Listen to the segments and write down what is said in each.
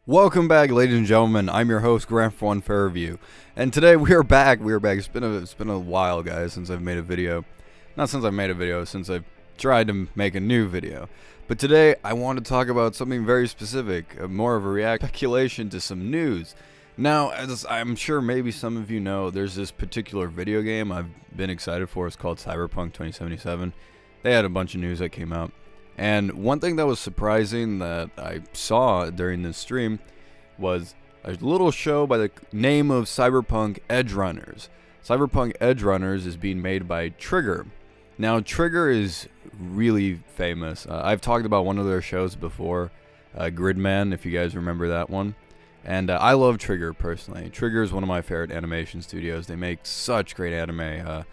Welcome back, ladies and gentlemen. I'm your host, Grant for One Fair Review, and today we are back. It's been a while, guys, since I've made a video. Not since I've made a video, since I've tried to make a new video. But today I want to talk about something very specific, more of a speculation to some news. Now, as I'm sure maybe some of you know, there's this particular video game I've been excited for. It's called Cyberpunk 2077. They had a bunch of news that came out. And one thing that was surprising that I saw during this stream was a little show by the name of Cyberpunk Edgerunners. Cyberpunk Edgerunners is being made by Trigger. Now, Trigger is really famous. I've talked about one of their shows before, Gridman, if you guys remember that one. And I love Trigger personally. Trigger is one of my favorite animation studios. They make such great anime.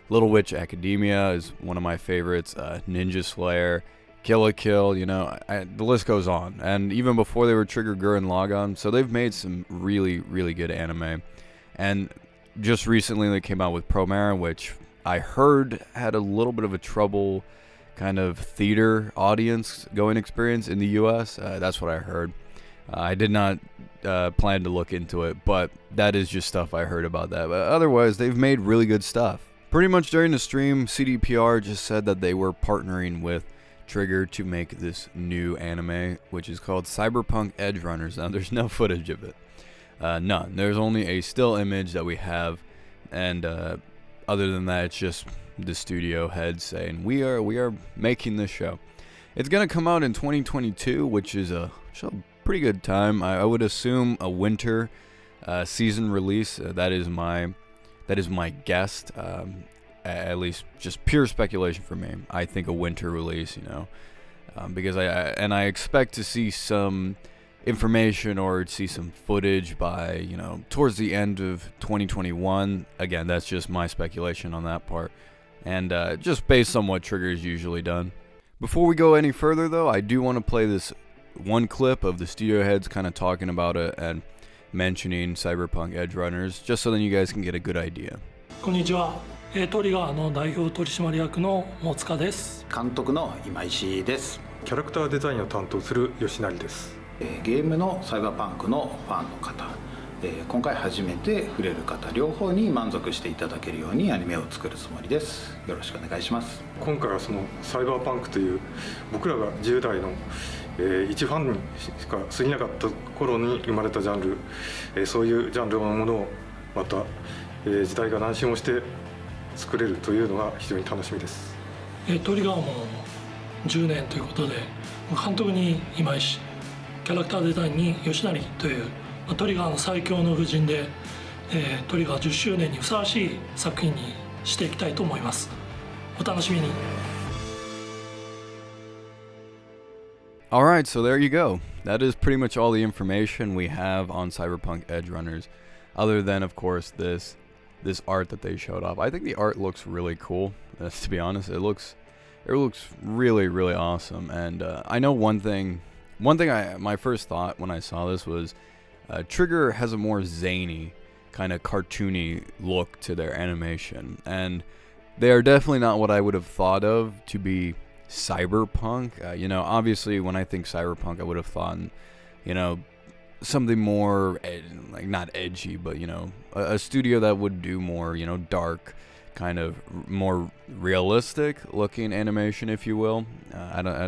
Little Witch Academia is one of my favorites. Ninja Slayer, Kill la Kill, you know, the list goes on. And even before they were Trigger, Gurren Lagann, so they've made some really, really good anime. And just recently they came out with Promare, which I heard had a little bit of a trouble kind of theater audience going experience in the US. That's what I heard. I did not plan to look into it, but that is just stuff I heard about that. But otherwise, they've made really good stuff. Pretty much during the stream, CDPR just said that they were partnering with Trigger to make this new anime, which is called Cyberpunk Edgerunners. Now, there's no footage of it. None. There's only a still image that we have, and other than that, it's just the studio head saying, we are making this show. It's going to come out in 2022, which is a pretty good time. I would assume a winter season release. That is my guess. At least just pure speculation for me. I think a winter release, you know, because I expect to see some information or see some footage by, you know, towards the end of 2021. Again, that's just my speculation on that part, and just based on what Trigger's usually done. Before we go any further, though, I do want to play this one clip of the studio heads kind of talking about it and mentioning Cyberpunk Edgerunners, just so then you guys can get a good idea. こんにちは。トリガーの代表取締役の大塚です。監督の今石です。キャラクターデザインを担当する吉成です。ゲームのサイバーパンクのファンの方、今回初めて触れる方両方に満足していただけるようにアニメを作るつもりです。よろしくお願いします。今回はそのサイバーパンクという僕らが10代の一ファンにしか過ぎなかった頃に生まれたジャンル、そういうジャンルのものをまた、時代が南進をして作れるというのが非常に楽しみです。トリガーも10年ということで、監督に今石、キャラクターデザインに吉成というトリガーの最強の布陣で、トリガー10周年にふさわしい作品にしていきたいと思います。お楽しみに。Alright, so there you go. That is pretty much all the information we have on Cyberpunk Edgerunners, other than, of course, this art that they showed off. I think the art looks really cool, to be honest. It looks really, really awesome. And I know one thing my first thought when I saw this was Trigger has a more zany, kind of cartoony look to their animation. And they are definitely not what I would have thought of to be cyberpunk. You know, obviously when I think cyberpunk, I would have thought, you know, something more like not edgy, but you know, a studio that would do more, you know, dark, kind of more realistic looking animation, if you will.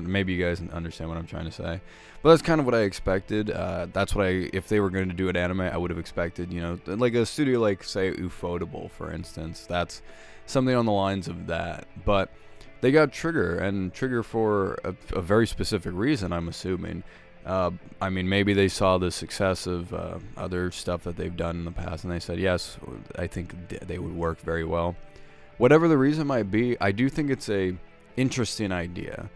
Maybe you guys understand what I'm trying to say, but that's kind of what I expected. That's what if they were going to do an anime, I would have expected, you know, like a studio like say Ufotable, for instance. That's something on the lines of that. But they got Trigger, and Trigger for a very specific reason, I'm assuming. I mean, maybe they saw the success of other stuff that they've done in the past, and they said, yes, I think they would work very well. Whatever the reason might be, I do think it's a interesting idea.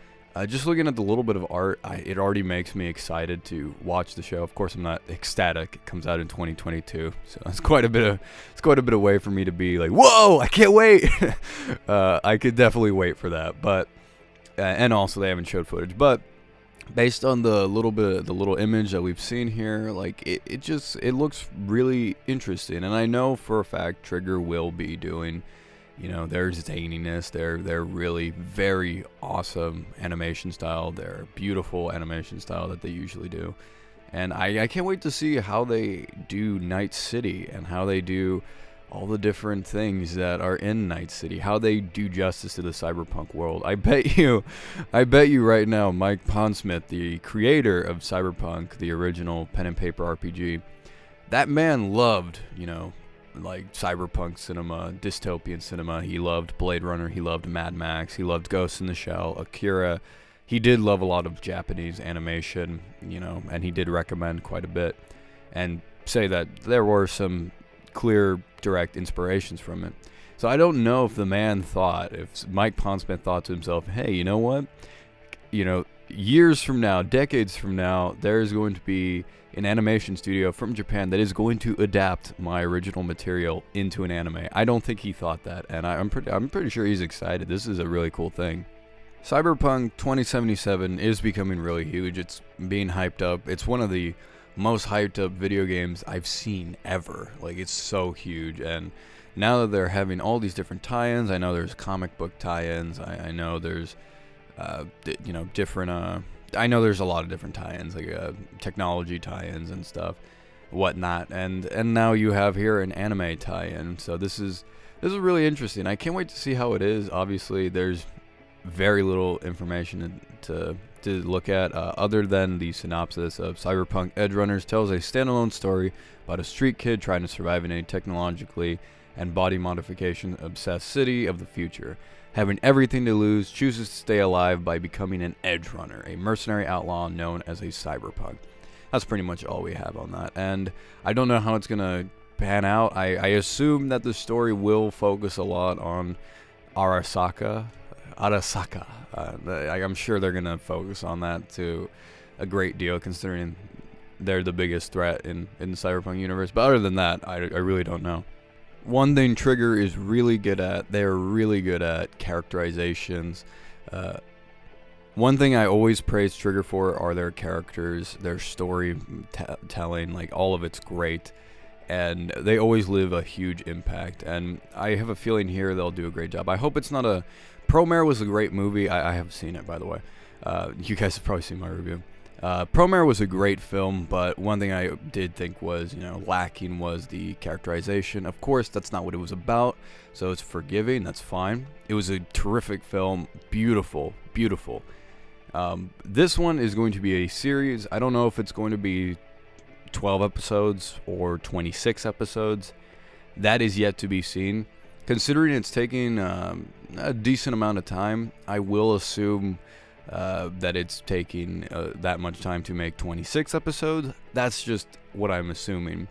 Just looking at the little bit of art, it already makes me excited to watch the show. Of course, I'm not ecstatic. It comes out in 2022, so it's quite a bit of way for me to be like, whoa, I can't wait. I could definitely wait for that, but and also they haven't showed footage, but based on the little image that we've seen here, like it looks really interesting. And I know for a fact Trigger will be doing, you know, their zaniness, their really very awesome animation style, their beautiful animation style that they usually do. And I can't wait to see how they do Night City and how they do all the different things that are in Night City, how they do justice to the cyberpunk world. I bet you right now, Mike Pondsmith, the creator of Cyberpunk, the original pen and paper RPG, that man loved, like cyberpunk cinema, dystopian cinema. He loved Blade Runner, he loved Mad Max, he loved Ghost in the Shell, Akira. He did love a lot of Japanese animation, and he did recommend quite a bit and say that there were some clear, direct inspirations from it. So I don't know if the man thought, if Mike Pondsmith thought to himself, hey, you know what? Years from now, decades from now, there's going to be an animation studio from Japan that is going to adapt my original material into an anime. I don't think he thought that, and I'm pretty sure he's excited. This is a really cool thing. Cyberpunk 2077 is becoming really huge. It's being hyped up. It's one of the most hyped up video games I've seen ever. Like, it's so huge. And now that they're having all these different tie-ins, I know there's comic book tie-ins. I know there's, different. I know there's a lot of different tie-ins, like technology tie-ins and stuff, whatnot. And now you have here an anime tie-in. So this is really interesting. I can't wait to see how it is. Obviously, there's very little information to look at other than the synopsis of Cyberpunk Edgerunners tells a standalone story about a street kid trying to survive in a technologically and body modification obsessed city of the future. Having everything to lose, chooses to stay alive by becoming an Edgerunner, a mercenary outlaw known as a cyberpunk. That's pretty much all we have on that, and I don't know how it's gonna pan out. I assume that the story will focus a lot on Arasaka. I'm sure they're gonna focus on that to a great deal, considering they're the biggest threat in the Cyberpunk universe. But other than that, I really don't know. One thing Trigger is really good at, they're really good at characterizations. One thing I always praise Trigger for are their characters, their storytelling, like all of it's great. And they always leave a huge impact. And I have a feeling here they'll do a great job. I hope it's not a... Promare was a great movie. I have seen it, by the way. You guys have probably seen my review. Promare was a great film, but one thing I did think was, lacking was the characterization. Of course, that's not what it was about, so it's forgiving. That's fine. It was a terrific film. Beautiful, beautiful. This one is going to be a series. I don't know if it's going to be 12 episodes or 26 episodes. That is yet to be seen. Considering it's taking a decent amount of time, I will assume that it's taking that much time to make 26 episodes. That's just what I'm assuming.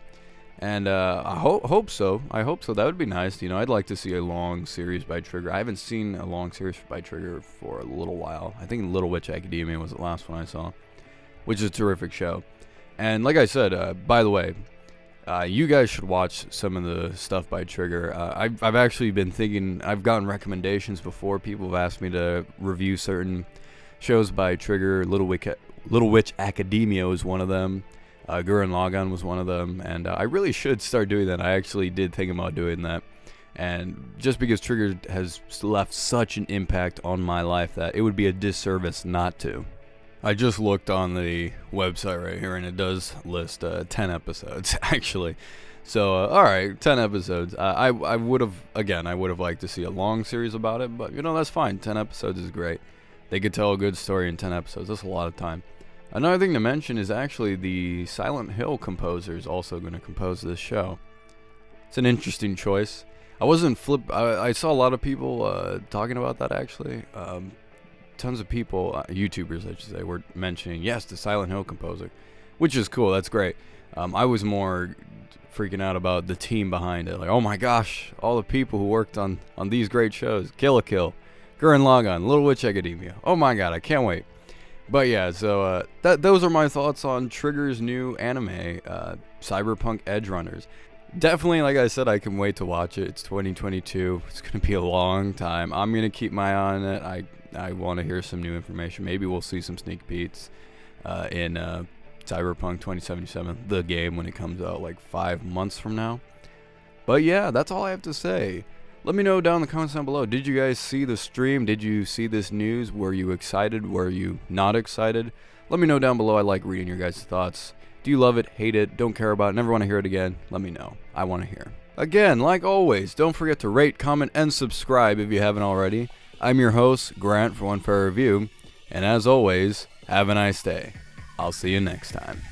And I hope so. I hope so. That would be nice. I'd like to see a long series by Trigger. I haven't seen a long series by Trigger for a little while. I think Little Witch Academia was the last one I saw, which is a terrific show. And like I said, by the way, you guys should watch some of the stuff by Trigger. I've actually been thinking, I've gotten recommendations before. People have asked me to review certain shows by Trigger. Little Witch Academia was one of them. Gurren Lagann was one of them. And I really should start doing that. I actually did think about doing that. And just because Trigger has left such an impact on my life that it would be a disservice not to. I just looked on the website right here, and it does list 10 episodes, actually. So, alright, 10 episodes. I would have liked to see a long series about it, but, that's fine. 10 episodes is great. They could tell a good story in 10 episodes. That's a lot of time. Another thing to mention is actually the Silent Hill composer is also going to compose this show. It's an interesting choice. I saw a lot of people talking about that, actually. Tons of people, YouTubers I should say, were mentioning, yes, the Silent Hill composer, which is cool. That's great. I was more freaking out about the team behind it. Like, oh my gosh, all the people who worked on these great shows. Kill la Kill, Gurren Lagann, Little Witch Academia. Oh my god, I can't wait. But yeah, so those are my thoughts on Trigger's new anime, Cyberpunk Edgerunners. Definitely, like I said, I can wait to watch it. It's 2022. It's going to be a long time. I'm going to keep my eye on it. I want to hear some new information. Maybe we'll see some sneak peeks in Cyberpunk 2077, the game, when it comes out like 5 months from now. But yeah, that's all I have to say. Let me know down in the comments down below. Did you guys see the stream? Did you see this news? Were you excited? Were you not excited? Let me know down below. I like reading your guys' thoughts. Do you love it, hate it, don't care about it, never want to hear it again? Let me know. I want to hear. Again, like always, don't forget to rate, comment, and subscribe if you haven't already. I'm your host, Grant, for One Fair Review, and as always, have a nice day. I'll see you next time.